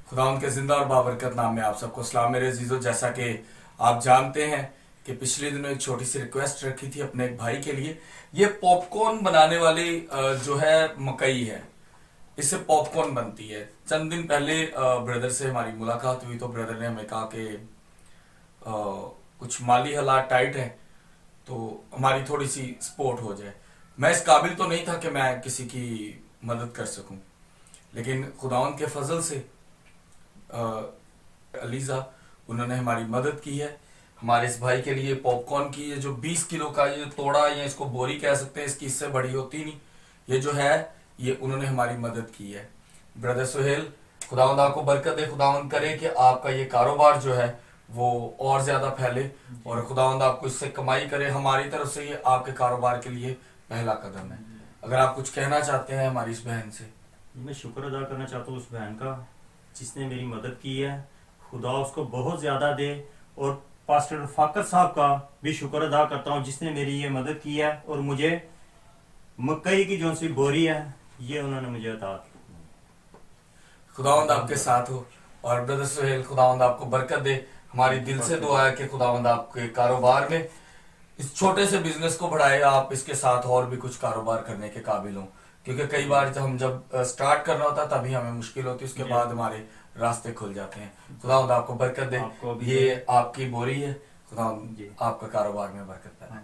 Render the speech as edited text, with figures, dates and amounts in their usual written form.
खुदावंद के जिंदा और बाबरकत नाम में आप सबको सलाम मेरे अजीजों। जैसा कि आप जानते हैं कि पिछले दिनों एक छोटी सी रिक्वेस्ट रखी थी अपने एक भाई के लिए। ये पॉपकॉर्न बनाने वाली जो है मकई है, इससे पॉपकॉर्न बनती है। चंद दिन पहले ब्रदर से हमारी मुलाकात हुई तो ब्रदर ने हमें कहा कि कुछ माली हालात टाइट है तो हमारी थोड़ी सी सपोर्ट हो जाए। मैं इस काबिल तो नहीं था कि मैं किसी की मदद कर सकूं, लेकिन खुदावंद के फजल से अलीजा उन्होंने हमारी मदद की है। हमारे इस भाई के लिए पॉपकॉर्न की ये जो 20 किलो का ये तोड़ा या इसको बोरी कह सकते हैं, इसकी इससे बड़ी होती नहीं, ये जो है ये उन्होंने हमारी मदद की है। ब्रदर सुहेल, खुदावंद आपको बरकत दे। खुदावंद करे कि आपका ये कारोबार जो है वो और ज्यादा फैले और खुदावंद आपको इससे कमाई करे। हमारी तरफ से ये आपके कारोबार के लिए पहला कदम है। अगर आप कुछ कहना चाहते हैं हमारी इस बहन से। मैं शुक्र अदा करना चाहता हूँ उस बहन का जिसने मेरी मदद की है। खुदा उसको बहुत ज़्यादा दे। और पास्टर फाकर साहब का भी शुक्र अदा करता हूँ जिसने मेरी ये मदद की है और मुझे मकई की जो सी बोरी है ये उन्होंने मुझे अदा की। खुदावंद आपके साथ हो और ब्रदर सुहेल खुदावंद आपको बरकत दे। हमारी दिल से दुआ है कि खुदावंद आपके कारोबार में इस छोटे से बिजनेस को बढ़ाए, आप इसके साथ और भी कुछ कारोबार करने के काबिल हों। क्योंकि कई बार जब स्टार्ट करना होता है तभी हमें मुश्किल होती है, उसके बाद हमारे रास्ते खुल जाते हैं। खुदावंद आपको बरकत दे। ये आपकी बोरी है, खुदावंद आपका कारोबार में बरकत पाए।